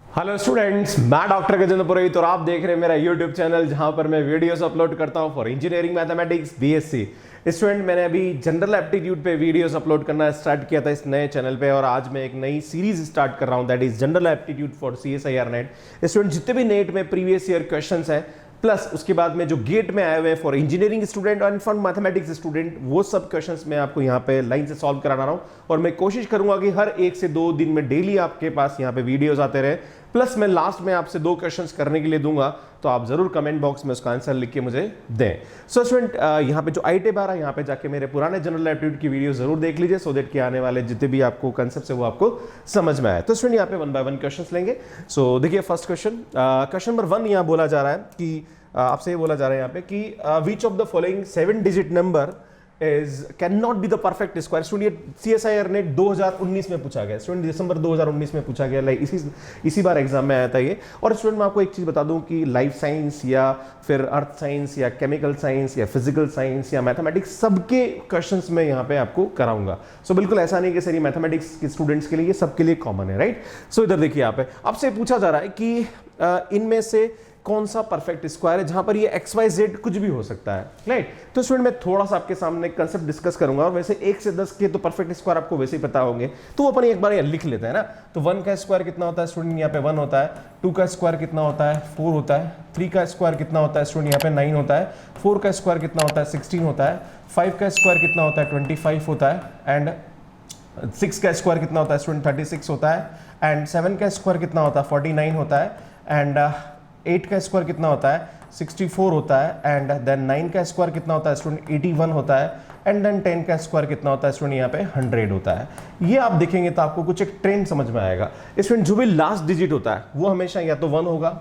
Hello students, मैं doctor Gajendra पुरोहित और आप देख रहे हैं मेरा यूट्यूब चैनल जहां पर मैं वीडियोस अपलोड करता हूं for engineering mathematics BSc. Student, मैंने अभी जनरल एप्टीट्यूड पे वीडियोस अपलोड करना स्टार्ट किया था इस नए चैनल पे और आज मैं एक नई सीरीज स्टार्ट कर रहा हूं, that is general aptitude for CSIR net. Student, जितने भी नेट में प्रीवियस ईयर क्वेश्चंस हैं प्लस उसके बाद में जो गेट में आए हुए फॉर इंजीनियरिंग स्टूडेंट और फॉर मैथमेटिक्स स्टूडेंट, वो सब क्वेश्चंस मैं आपको यहाँ पे लाइन से सॉल्व कराना रहा हूँ और मैं कोशिश करूंगा कि हर 1 से 2 दिन में डेली आपके पास यहाँ पे वीडियोस आते रहे। प्लस मैं लास्ट में आपसे 2 क्वेश्चंस करने के लिए दूंगा, तो आप जरूर कमेंट बॉक्स में उसका आंसर लिख के मुझे दें। सो स्टूडेंट, यहाँ पे जो आईटेब आ रहा है यहाँ पे जाके मेरे पुराने जनरल एप्टीट्यूड की वीडियो जरूर देख लीजिए, सो दैट कि आने वाले जितने भी आपको कंसेप्ट है वो आपको समझ में आए। तो स्टूडेंट, यहाँ पे 1 बाय 1 क्वेश्चंस लेंगे। सो देखिए, फर्स्ट क्वेश्चन नंबर 1 यहाँ बोला जा रहा है कि आपसे ये बोला जा रहा है यहाँ पे कि which of the following 7 digit number is can not be the perfect square. Student, CSIR-NET 2019 में पूछा गया, स्टूडेंट दिसंबर 2019 में पूछा गया, लाइक इसी बार एग्जाम में आया था ये। और स्टूडेंट, मैं आपको एक चीज बता दूं कि लाइफ साइंस या फिर अर्थ साइंस या केमिकल साइंस या फिजिकल साइंस या मैथमेटिक्स सबके क्वेश्चंस में यहाँ पे आपको कराऊंगा। सो बिल्कुल ऐसा नहीं कि सर ये मैथमेटिक्स के स्टूडेंट्स के लिए, ये सबके लिए कॉमन है, राइट। सो इधर देखिए, यहाँ पे आपसे पूछा जा रहा है कि इनमें से कौन सा परफेक्ट स्क्वायर है जहां पर ये XYZ कुछ भी हो सकता है, राइट। तो स्टूडेंट, मैं थोड़ा सा आपके सामने कंसेप्ट डिस्कस करूंगा और वैसे 1 से 10 के तो परफेक्ट स्क्वायर आपको वैसे ही पता होंगे, तो वो अपन एक बार लिख लेते हैं ना। तो 1 का स्क्वायर कितना होता है स्टूडेंट, यहाँ पे 1 होता है। 2 का स्क्वायर कितना होता है, 4 होता है। 3 का स्क्वायर कितना होता है स्टूडेंट, यहाँ पे 9 होता है। 4 का स्क्वायर कितना होता है, 16 होता है। 5 का स्क्वायर कितना होता है, 25 होता है। एंड 6 का स्क्वायर कितना होता है स्टूडेंट, 36 होता है। एंड 7 का स्क्वायर कितना होता है, 49 होता है। एंड 8 का स्क्वायर कितना होता है, 64 होता है। एंड देन 9 का स्क्वायर कितना होता है स्टूडेंट, 81 होता है। एंड देन 10 का स्क्वायर कितना होता है स्टूडेंट, यहाँ पे 100 होता है। ये आप देखेंगे तो आपको कुछ एक ट्रेंड समझ में आएगा। स्टूडेंट, जो भी लास्ट डिजिट होता है वो हमेशा या तो 1 होगा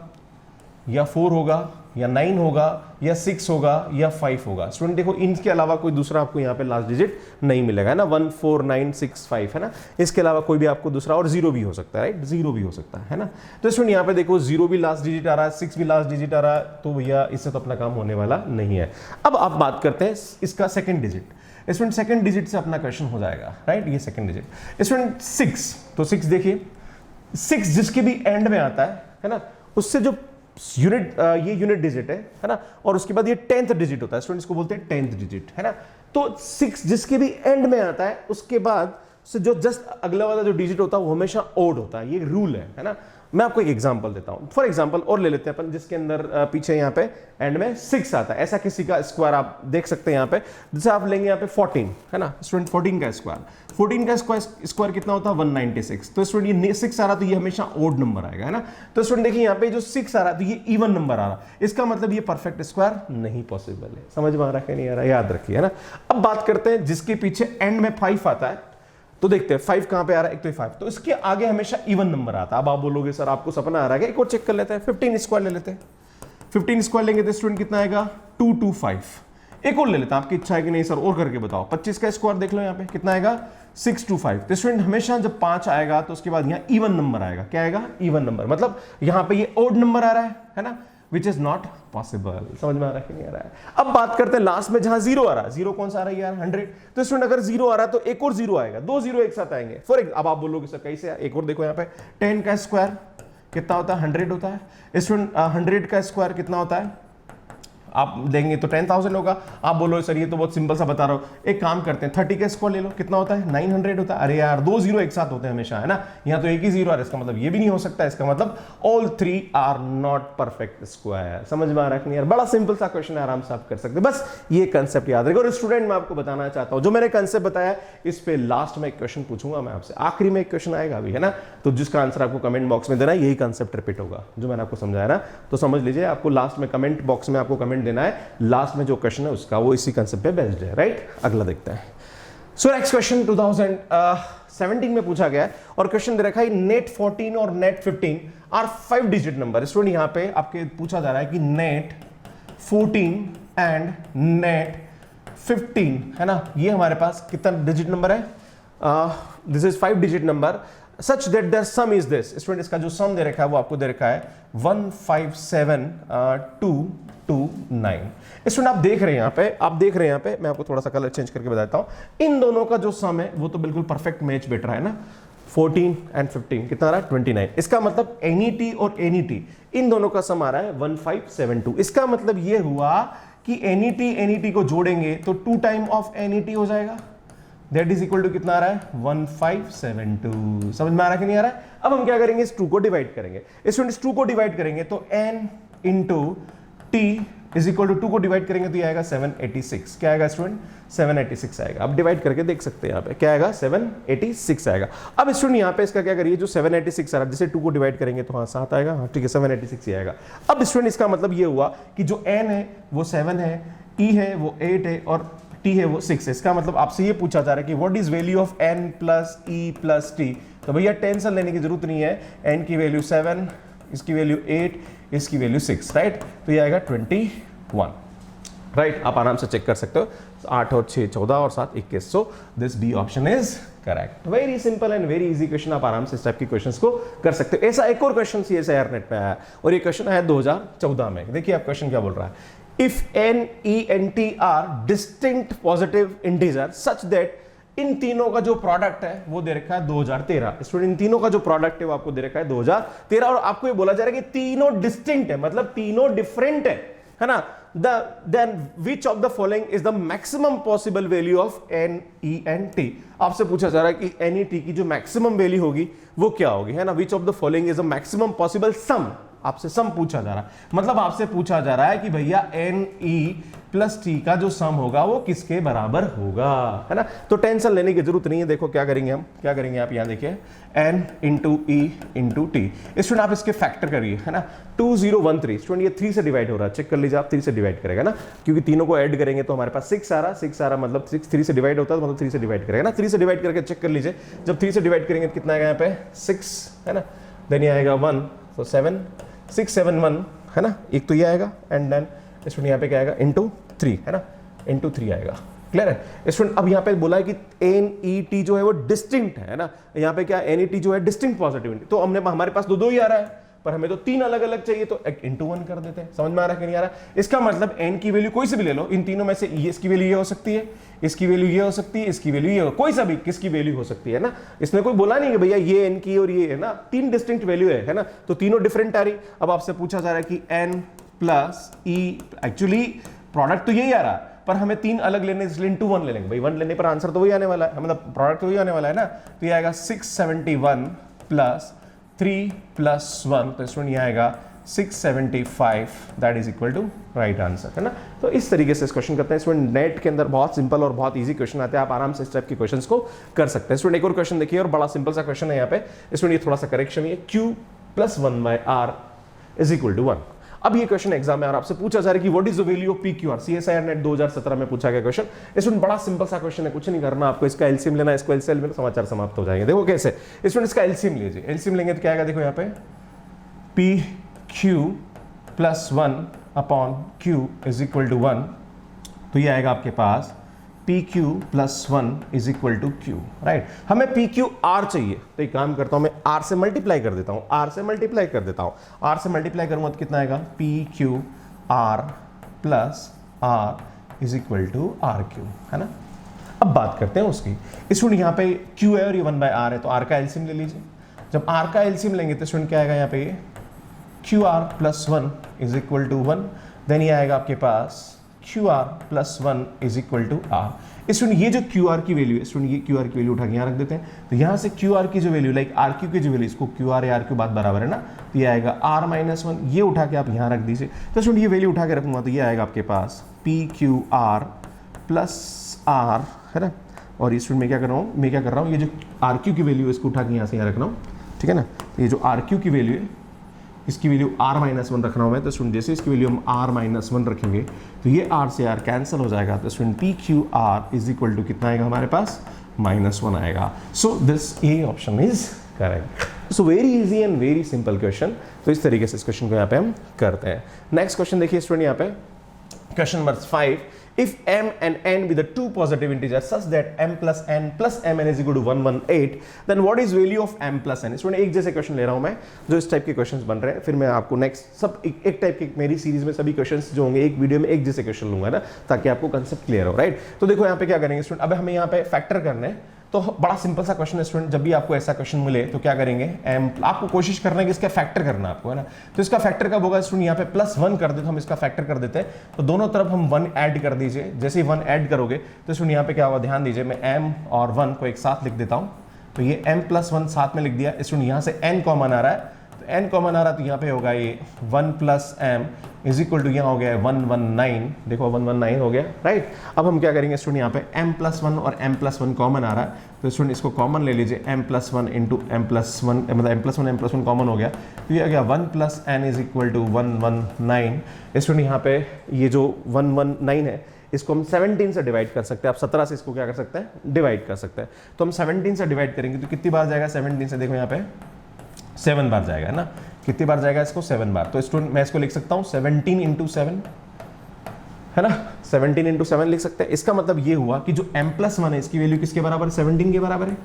या 4 होगा या 9 होगा या 6 होगा या 5 होगा। स्टूडेंट देखो, इनके अलावा कोई दूसरा आपको यहाँ पे लास्ट डिजिट नहीं मिलेगा, है ना। 1 4 9 6 5 है ना, इसके अलावा कोई भी आपको दूसरा, और 0 भी हो सकता है, राइट, 0 भी हो सकता है ना। तो स्टूडेंट, यहाँ पे देखो 0 भी लास्ट डिजिट आ रहा है, 6 भी लास्ट डिजिट आ रहा है, तो भैया इससे तो अपना काम होने वाला नहीं है। अब आप बात करते हैं इसका second digit. Student, second digit से अपना क्वेश्चन हो जाएगा, राइट। ये सेकेंड डिजिट स्टूडेंट 6, तो 6 देखिए, 6 जिसके भी एंड में आता है ना, उससे जो यूनिट, ये यूनिट डिजिट है ना, और उसके बाद ये 10th डिजिट होता है स्टूडेंट, इसको बोलते हैं 10th डिजिट, है ना। तो 6 जिसके भी एंड में आता है उसके बाद से जो जस्ट अगला वाला जो डिजिट होता है वो हमेशा ओड होता है, ये रूल है ना। मैं आपको एक एग्जांपल देता हूं, फॉर एग्जांपल और ले लेते हैं अपन, जिसके अंदर पीछे यहाँ पे एंड में 6 आता है। ऐसा किसी का स्क्वायर आप देख सकते हैं यहाँ पे, जैसे आप लेंगे यहाँ पे 14, है ना स्टूडेंट, 14 का स्क्वायर, 14 का स्क्वायर कितना होता है, 196। तो स्टूडेंट, ये 6 आ रहा तो ये हमेशा ओड नंबर आएगा, है ना। तो स्टूडेंट देखिए, यहाँ पे जो 6 आ रहा तो ये इवन नंबर आ रहा, इसका मतलब ये परफेक्ट स्क्वायर नहीं पॉसिबल है। समझ में आ रहा है नहीं आ रहा, याद रखिए, है ना। अब बात करते हैं जिसके पीछे एंड में 5 आता है, तो देखते हैं 5 कहां पे आ रहा है, एक तो 5, तो इसके आगे हमेशा इवन नंबर आता है। अब आप बोलोगे सर आपको सपना आ रहा है, एक और चेक कर लेते हैं, 15 स्क्वायर ले लेते हैं। 15 स्क्वायर लेंगे तो स्टूडेंट कितना आएगा, 225। एक और ले लेते हैं, आपकी इच्छा है कि नहीं सर और करके बताओ। 25 का स्क्वायर देख लो यहाँ पे कितना आएगा, 625। तो स्टूडेंट, हमेशा जब 5 आएगा तो उसके बाद यहाँ इवन नंबर आएगा। क्या आएगा, इवन नंबर, मतलब यहाँ पे ये ओड नंबर आ रहा है ना, विच इज नॉट पॉसिबल। समझ में आ रहा है कि नहीं आ रहा है। अब बात करते हैं लास्ट में जहां 0 आ रहा है, 0 कौन सा आ रहा है यार, 100। तो स्टूडेंट, अगर 0 आ रहा है तो एक और 0 आएगा, 2 0 एक साथ आएंगे। अब आप बोलोगे सर कैसे, एक और देखो यहाँ पे 10 का स्क्वायर कितना होता है, 100 होता है। स्टूडेंट, 100 का स्क्वायर कितना होता है, आप देंगे तो 10,000 होगा। आप बोलो सर ये तो बहुत सिंपल सा बता रहा हूं, एक काम करते हैं 30 का स्क्वायर ले लो, कितना होता है, 900 होता है। अरे यार 2 0 एक साथ होते हैं हमेशा, है ना, यहाँ तो एक ही 0 आ रहा है, इसका मतलब ये भी नहीं हो सकता, इसका मतलब all 3 are not perfect square. समझ में आ रहा है नहीं यार, बड़ा सिंपल सा क्वेश्चन है, आराम से आप कर सकते हैं, बस ये कंसेप्ट याद रखिए। और स्टूडेंट, मैं आपको बताना चाहता हूं, जो मैंने कंसेप्ट बताया इस पे लास्ट में एक क्वेश्चन पूछूंगा मैं आपसे, आखिरी में एक क्वेश्चन आएगा अभी, है ना, तो जिसका आंसर आपको कमेंट बॉक्स में देना है, यही कंसेप्ट रिपीट होगा जो मैंने आपको समझाया ना। तो समझ लीजिए, आपको लास्ट में कमेंट बॉक्स में आपको कमेंट देना है, लास्ट में जो क्वेश्चन है उसका वो इसी कंसेप्ट पे बेस्ड है, राइट। अगला देखते हैं। सो नेक्स्ट क्वेश्चन 2017 में पूछा गया है और क्वेश्चन दे रखा है नेट 14 और net 15 are 5 digit number. Student, यहां पे आपके पूछा जा रहा है कि नेट 14 एंड नेट 15, है ना, ये हमारे पास कितना डिजिट नंबर है, this is 5 digit number such that their sum is this। Student, इसका जो सम दे रखा है वो आपको दे रखा है 157,229। स्टूडेंट, आप देख रहे हैं यहाँ पे, मैं आपको थोड़ा सा कलर चेंज करके बताता हूं। इन दोनों का जो सम है वो तो बिल्कुल परफेक्ट मैच बैठ रहा है ना, 14 एंड 15 कितना आ रहा है 29। इसका मतलब एनी टी और एनी टी इन दोनों का सम आ रहा है 1572। इसका मतलब ये हुआ कि एनी टी को जोड़ेंगे तो 2 टाइम ऑफ एनी टी हो जाएगा, दैट इज इक्वल टू कितना आ रहा है 1572। समझ में आ रहा है कि नहीं आ रहा है? अब हम क्या करेंगे, इस 2 को डिवाइड करेंगे। इस 2 को डिवाइड करेंगे तो n into T is equal to 2 को डिवाइड करेंगे तो ये आएगा 786। क्या आएगा स्टूडेंट 786 आएगा। अब डिवाइड करके देख सकते हैं यहाँ पे क्या आएगा 786 आएगा। अब स्टूडेंट यहाँ पे इसका क्या करिए, जो 786 आ रहा है जिसे 2 को डिवाइड करेंगे तो हाँ 7 आएगा, हाँ ठीक है 786 ही आएगा। अब स्टूडेंट इसका मतलब ये हुआ कि जो n है वो 7 है, e है वो 8 है और t है वो 6 है। इसका मतलब आपसे ये पूछा जा रहा है कि what is value of n plus e plus t। तो भैया टेंशन लेने की जरूरत नहीं है, n की वैल्यू 7, इसकी वैल्यू 8, इसकी वैल्यू 6, राइट। तो ये आएगा 21, राइट। आप आराम से चेक कर सकते हो, 8 और 6 14 और 7 21। So this B option is correct. Very simple and very easy question, आप आराम से इस टाइप के क्वेश्चंस को कर सकते हो। ऐसा एक और क्वेश्चन CSIR-NET में आया और ये क्वेश्चन आया 2014 में। देखिए आप क्वेश्चन क्या बोल रहा है, if n, e and t are distinct positive integer such that इन तीनों का जो प्रोडक्ट है वो दे रखा है 2013। स्टूडेंट इन तीनों का जो प्रोडक्ट है वो आपको दे रखा है 2013 और आपको ये बोला जा रहा है कि तीनों डिस्टिंक्ट है, मतलब तीनों डिफरेंट है ना। then which of the following is the maximum possible value of n, e and t। आपसे पूछा जा रहा है कि n, e, t की जो मैक्सिमम वैल्यू होगी वो क्या होगी, है ना। which of the following is the maximum possible sum, आपसे सम पूछा जा रहा है, मतलब आपसे पूछा जा रहा है कि भैया n, e प्लस t का जो सम होगा वो किसके बराबर होगा, है ना। तो टेंशन लेने की जरूरत नहीं है। देखो क्या करेंगे हम, क्या करेंगे आप यहाँ देखिए n into e into T. Student आप इसके फैक्टर करिए, है ना। 2013 स्टूडेंट ये 3 से डिवाइड हो रहा है, चेक कर लीजिए आप, 3 से डिवाइड करेगा ना, क्योंकि तीनों को ऐड करेंगे तो हमारे पास 6 आ रहा, 6 आ रहा मतलब 6 3 से डिवाइड होता है तो मतलब 3 से डिवाइड करेगा ना। 3 से डिवाइड करके चेक कर लीजिए, जब 3 से डिवाइड करेंगे तो कितना आएगा यहाँ पे 6, है ना। देन ये आएगा 1, तो 7 6 7 1, है ना। एक तो ये आएगा एंड देन स्टूडेंट यहाँ पे क्या आएगा इंटू 3, है ना, इंटू 3 आएगा। क्लियर है स्टूडेंट। अब यहाँ पे बोला है कि एन ई टी जो है वो डिस्टिंक्ट है ना। यहाँ पे क्या एन ई टी जो है डिस्टिंक्ट पॉजिटिव, तो हमने हमारे पास दो ही आ रहा है पर हमें तो 3 अलग अलग चाहिए तो इंटू 1 कर देते हैं। समझ में आ रहा है कि नहीं आ रहा? इसका मतलब n की वैल्यू कोई से भी ले लो, इन तीनों में से इसकी वैल्यू ये हो सकती है, इसकी वैल्यू ये हो सकती है, इसकी वैल्यू ये हो, कोई सा भी किसकी वैल्यू हो सकती है ना। इसने कोई बोला नहीं कि भैया ये n की और ये है ना, 3 डिस्टिंक्ट वैल्यू है ना, तो तीनों डिफरेंट आ रही। अब आपसे पूछा जा रहा है कि n plus e, actually product तो यही आ रहा है पर हमें 3 अलग लेने, इसलिए इंटू 1 ले लेंगे भाई। 1 लेने पर आंसर तो वही आने वाला है, मतलब प्रोडक्ट तो वही आने वाला है ना। तो ये आएगा 671 प्लस 3 प्लस 1, तो स्टूडेंट ये आएगा 675, that is equal to right answer, है ना। तो इस तरीके से इस क्वेश्चन करते हैं स्टूडेंट। नेट के अंदर बहुत सिंपल और बहुत इजी क्वेश्चन आते हैं, आप आराम से इस टाइप के क्वेश्चंस को कर सकते हैं। स्टूडेंट एक और क्वेश्चन देखिए और बड़ा सिंपल सा क्वेश्चन है यहाँ पे। स्टूडेंट ये थोड़ा सा करेक्शन है, q plus 1 by r is equal to 1। अब ये क्वेश्चन एग्जाम में और आपसे पूछा जा रहा है कि what is the value of PQR। CSIR-NET 2017 में पूछा गया क्वेश्चन। इसमें बड़ा सिंपल सा क्वेश्चन है, कुछ नहीं करना आपको, इसका एलसीएम लेना, इसको एलसीएम में समाचार समाप्त हो जाएंगे। देखो कैसे, इसमें इसका एलसीएम लीजिए, एलसीएम लेंगे तो क्या आएगा, देखो यहाँ पे PQ plus 1 upon Q is equal to 1, तो ये आएगा आपके पास PQ plus 1 is equal to Q, right. हमें PQR चाहिए तो एक काम करता हूं मैं R से मल्टीप्लाई कर देता हूं, R से मल्टीप्लाई कर देता हूं, R से मल्टीप्लाई करूंगा तो कितना आएगा PQR plus R is equal to RQ, है ना। अब बात करते हैं उसकी। स्टूडेंट यहाँ पे Q है और ये 1 बाय R है, तो R का एलसीएम ले लीजिए। जब R का एलसीएम लेंगे तो स्टूडेंट क्या आएगा यहाँ पे QR plus 1 is equal to 1, then ये आएगा आपके पास QR plus 1 is equal to R। Student ये जो QR की वैल्यू है, स्टूडेंट ये QR की वैल्यू उठा के यहाँ रख देते हैं, तो यहाँ से QR की जो वैल्यू लाइक RQ की जो वैल्यू, इसको QR या RQ बात बराबर है ना, तो ये आएगा R माइनस 1, ये उठा के आप यहाँ रख दीजिए। तो स्टूडेंट ये वैल्यू उठा के रखूंगा तो ये आएगा आपके पास PQR प्लस R, है ना। और ये स्टूडेंट मैं क्या कर रहा हूँ, मैं क्या कर रहा हूँ, ये जो RQ की वैल्यू है इसको उठा के यहाँ से यहाँ रख रहा हूँ, ठीक है ना। ये जो RQ की वैल्यू है इसकी वैल्यू R माइनस 1 रखना होगा, तो स्टूडेंट जैसे इसकी वैल्यू हम R माइनस 1 रखेंगे तो ये R से R कैंसिल हो जाएगा, तो student PQR is equal to कितना आएगा हमारे पास -1 आएगा। So this A option is correct. So very easy and very simple question. तो इस तरीके से इस क्वेश्चन को यहाँ पे हम करते हैं। नेक्स्ट क्वेश्चन देखिए स्टूडेंट, यहाँ पे question number 5, if m and n be the two positive integers such that m plus n is equal to 118, then what is value of m plus n। Student एक जैसे question ले रहा हूं मैं, जो इस टाइप के क्वेश्चंस बन रहे हैं, फिर मैं आपको नेक्स्ट सब एक टाइप के मेरी सीरीज में सभी क्वेश्चंस जो होंगे एक वीडियो में एक जैसे क्वेश्चन लूंगा ना, ताकि आपको कंसेप्ट क्लियर हो, राइट। तो देखो यहाँ पे क्या करेंगे स्टूडेंट, अब हमें यहाँ पे फैक्टर करना है, तो बड़ा सिंपल सा क्वेश्चन है स्टूडेंट, जब भी आपको ऐसा क्वेश्चन मिले तो क्या करेंगे, m, आपको कोशिश करना है कि इसका फैक्टर करना है आपको, है ना। तो इसका फैक्टर कब होगा स्टूडेंट, यहाँ पे +1 कर दे तो हम इसका फैक्टर कर देते हैं, तो दोनों तरफ हम 1 ऐड कर दीजिए। जैसे ही 1 ऐड करोगे तो स्टूडेंट यहाँ पे क्या होगा, ध्यान दीजिए, मैं m और 1 को एक साथ लिख देता हूँ। तो ये m+1 साथ में लिख दिया स्टूडेंट, यहाँ से n कॉमन आ रहा है, तो n कॉमन आ रहा है तो यहाँ पे होगा ये 1 + m इज इक्वल टू, यहाँ हो गया 119, देखो 119 हो गया, राइट। अब हम क्या करेंगे स्टूडेंट, यहाँ पे m+1 और m+1 कॉमन आ रहा है, तो स्टूडेंट इसको कॉमन ले लीजिए, m+1 इंटू m+1, मतलब m+1 कॉमन हो गया, तो ये आ गया 1 + n is equal to 119। Student यहाँ पे ये जो 119 है इसको हम 17 से डिवाइड कर सकते हैं, आप 17 से इसको क्या कर सकते हैं, डिवाइड कर सकते हैं। तो हम 17 से डिवाइड करेंगे तो कितनी बार जाएगा 17 से, देखो यहाँ पे 7 बार जाएगा, है ना। कितनी बार जाएगा इसको, 7 बार। तो स्टूडेंट मैं इसको लिख सकता हूँ 17 × 7, है ना, 17 × 7 लिख सकते हैं। इसका मतलब ये हुआ कि जो m+1 है इसकी वैल्यू किसके बराबर है, 17 के बराबर है।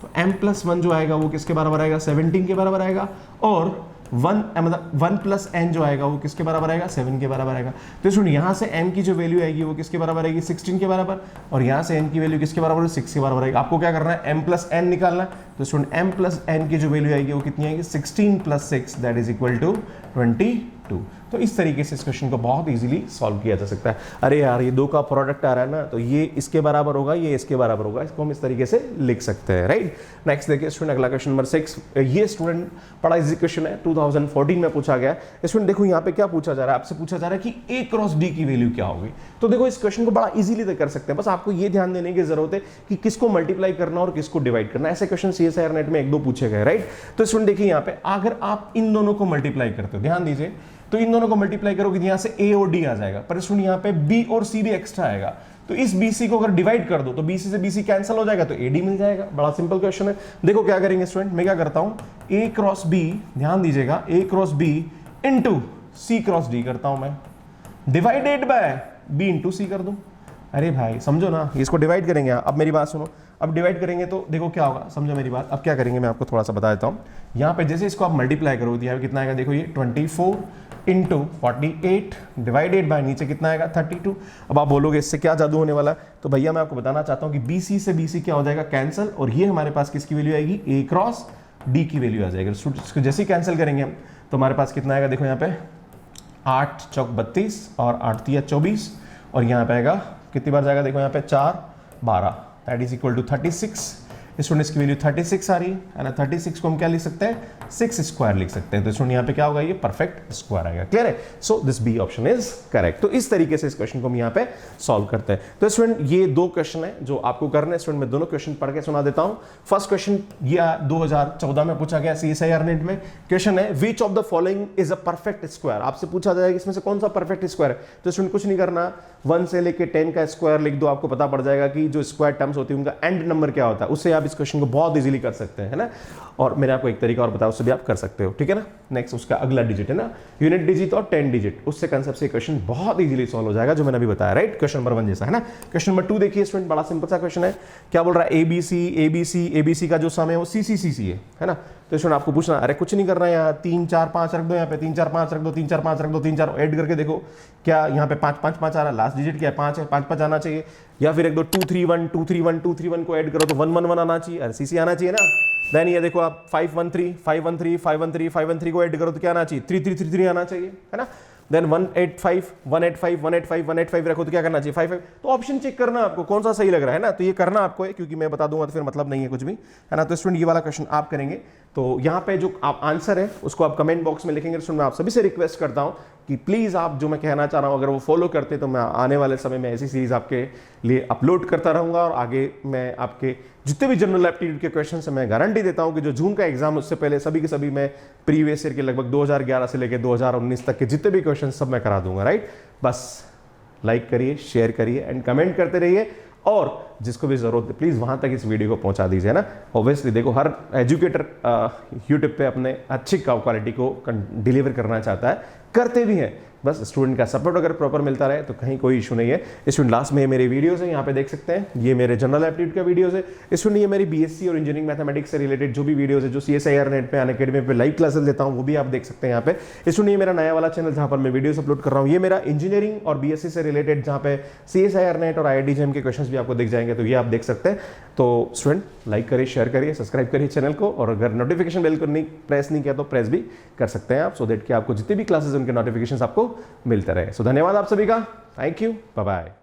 तो m+1 जो आएगा वो किसके बराबर आएगा, 17 के बराबर आएगा, और 1 मतलब 1 + n जो आएगा वो किसके बराबर आएगा, 7 के बराबर आएगा। तो स्टूडेंट यहाँ से m की जो वैल्यू आएगी वो किसके बराबर आएगी, 16 के बराबर, और यहाँ से n की वैल्यू किसके बराबर है, 6 के बराबर आएगी। आपको क्या करना है, m + n निकालना है। तो स्टूडेंट m + n की जो वैल्यू आएगी वो कितनी आएगी, 16 + 6 दैट इज इक्वल टू 22। तो इस तरीके से इस क्वेश्चन को बहुत इजीली सॉल्व किया जा सकता है। अरे यार ये 2 का प्रोडक्ट आ रहा है ना, तो ये इसके बराबर होगा, ये इसके बराबर होगा, इसको हम इस तरीके से लिख सकते हैं, राइट। नेक्स्ट देखिए स्टूडेंट, अगला क्वेश्चन नंबर 6। ये स्टूडेंट बड़ा इजी क्वेश्चन है, 2014 में पूछा गया। स्टूडेंट देखो यहाँ पे क्या पूछा जा रहा है, आपसे पूछा जा रहा है कि a क्रॉस d की वैल्यू क्या होगी। तो देखो इस क्वेश्चन को बड़ा इजीली कर सकते हैं, बस आपको ये ध्यान देने की जरूरत है कि किसको मल्टीप्लाई करना और किसको डिवाइड करना। ऐसे क्वेश्चन CSIR-NET में 1-2 पूछे गए, राइट। तो स्टूडेंट देखिए यहाँ पे अगर आप इन दोनों को मल्टीप्लाई करते हो, ध्यान दीजिए, तो इन दोनों को मल्टीप्लाई करोगे यहाँ से a और d आ जाएगा, पर स्टूडेंट यहाँ पे b और c भी एक्स्ट्रा आएगा। तो इस bc को अगर डिवाइड कर दो तो bc से bc कैंसिल हो जाएगा, तो ad मिल जाएगा। बड़ा सिंपल क्वेश्चन है। देखो क्या करेंगे स्टूडेंट, मैं क्या करता हूँ, a क्रॉस b, ध्यान दीजिएगा, a cross b into c cross d करता हूं मैं, divided by b into c कर दूं। अरे भाई समझो ना, इसको डिवाइड करेंगे। अब मेरी बात सुनो, अब डिवाइड करेंगे तो देखो क्या होगा, समझो मेरी बात। अब क्या करेंगे मैं आपको थोड़ा सा बता देता हूँ। यहाँ पे जैसे इसको आप मल्टीप्लाई करोगे तो यहाँ पे कितना आएगा, देखो ये 24 इंटू 48 डिवाइडेड बाय नीचे कितना आएगा 32। अब आप बोलोगे इससे क्या जादू होने वाला है, तो भैया मैं आपको बताना चाहता हूँ कि BC से BC क्या हो जाएगा, कैंसिल, और ये हमारे पास किसकी वैल्यू आएगी, A क्रॉस D की वैल्यू आ जाएगी। इसको जैसे ही कैंसिल करेंगे हम तो हमारे पास कितना आएगा, देखो यहाँ पे 8 चौक 32 और 8 तिया 24, और यहाँ पे आएगा कितनी बार जाएगा, देखो यहाँ पे 4 12 that is equal to 36। Student की वैल्यू 36 आ रही है ना। 36 को हम क्या लिख सकते हैं, 6 स्क्वायर लिख सकते हैं। तो स्टूडेंट यहाँ पे क्या होगा, ये परफेक्ट स्क्वायर आएगा। क्लियर है। So this B option is correct. तो इस तरीके से इस क्वेश्चन को हम यहाँ पे सॉल्व करते हैं। तो स्टूडेंट ये 2 क्वेश्चन है जो आपको करना है। स्टूडेंट मैं दोनों क्वेश्चन पढ़ के सुना देता हूँ। फर्स्ट क्वेश्चन ये 2014 में पूछा गया CSIR-NET में। क्वेश्चन है which of the following is a perfect square. आपसे पूछा जाएगा इसमें से कौन सा परफेक्ट स्क्वायर है। तो स्टूडेंट कुछ नहीं करना, 1 से लेके 10 का स्क्वायर लिख दो, आपको पता पड़ जाएगा कि जो स्क्वायर टर्म्स होती है उनका एंड नंबर क्या होता है। उससे आप इस क्वेश्चन को बहुत इजीली कर सकते हैं, है ना। और मैंने आपको एक तरीका और बताया, उससे भी आप कर सकते हो, ठीक है ना। नेक्स्ट उसका अगला डिजिट है ना, यूनिट डिजिट और 10 डिजिट, उससे कंसेप्ट से क्वेश्चन बहुत इजीली सॉल्व हो जाएगा, जो मैंने अभी बताया, राइट। क्वेश्चन नंबर 1 जैसा है ना। क्वेश्चन नंबर 2 देखिए स्टूडेंट, बड़ा सिंपल सा क्वेश्चन है। क्या बोल रहा है, ABC का जो सम है वो CCCC है ना। तो स्टूडेंट आपको पूछना, अरे कुछ नहीं करना है, यहाँ 3 4 5 रख दो, यहाँ पे 3 4 5 रख दो, 3 4 5 रख दो, 3 4 ऐड करके देखो क्या यहाँ पे 5 5 5 आ रहा है। लास्ट डिजिट क्या है, 5 है, 5 5 आना चाहिए। या फिर एक दो 2 3 1 2 3 1 2 3 1 को ऐड करो तो 1 1 1 आना चाहिए, CC आना चाहिए ना। देन ये देखो आप 5 1 3 5 1 3 5 1 3 5 1 3 को ऐड करो तो क्या आना चाहिए, 3 3 3 3 आना चाहिए, है ना। देन 185 185 185 185 रखो तो क्या करना चाहिए, 5 5। तो ऑप्शन चेक करना आपको कौन सा सही लग रहा है ना। तो ये करना आपको है, क्योंकि मैं बता दूंगा तो फिर मतलब नहीं है कुछ भी, है ना। तो स्टूडेंट ये वाला क्वेश्चन आप करेंगे। तो यहाँ पे जो आप आंसर है उसको आप कमेंट बॉक्स में लिखेंगे। स्टूडेंट मैं आप सभी से रिक्वेस्ट करता हूँ कि प्लीज़ आप जो मैं कहना चाह रहा हूँ अगर वो फॉलो करते तो मैं आने वाले समय में ऐसी सीरीज आपके लिए अपलोड करता रहूँगा। और आगे मैं आपके जितने भी जनरल एप्टीट्यूड के क्वेश्चन से मैं गारंटी देता हूँ कि जो जून का एग्जाम उससे पहले सभी के सभी मैं प्रीवियस ईयर के लगभग 2011 से लेकर 2019 तक के जितने भी क्वेश्चन सब मैं करा दूंगा, राइट। बस लाइक करिए, शेयर करिए एंड कमेंट करते रहिए, और जिसको भी जरूरत है प्लीज़ वहाँ तक इस वीडियो को पहुँचा दीजिए ना। ऑब्वियसली देखो हर एजुकेटर यूट्यूब पे अपने अच्छी क्वालिटी को डिलीवर करना चाहता है, करते भी हैं। बस स्टूडेंट का सपोर्ट अगर प्रॉपर मिलता रहे तो कहीं कोई इशू नहीं है। स्टूडेंट लास्ट में मेरे वीडियोस है, यहाँ पे देख सकते हैं, ये मेरे जनरल एप्टीट्यूड का वीडियोस है। स्टूडेंट ये मेरी BSc और इंजीनियरिंग मैथमेटिक्स से रिलेटेड जो भी वीडियोस है, जो CSIR-NET पे अनअकैडमी पे लाइव क्लासेस देता हूँ, वो भी आप देख सकते हैं यहाँ पे। स्टूडेंट ये मेरा नया वाला चैनल जहाँ पर मैं वीडियोस अपलोड कर रहा हूँ, ये मेरा इंजीनियरिंग और BSc से रिलेटेड, जहाँ पे CSIR-NET और IIT JEM के क्वेश्चन भी आपको दिख जाएंगे। जाएंगे, तो ये आप देख सकते हैं। तो स्टूडेंट लाइक करिए, शेयर करिए, सब्सक्राइब करिए चैनल को, और अगर नोटिफिकेशन बेल को प्रेस नहीं किया तो प्रेस भी कर सकते हैं आप, सो दैट कि आपको जितनी भी क्लासेस उनके नोटिफिकेशन आपको मिलते रहे। सो धन्यवाद आप सभी का, थैंक यू, बाय बाय।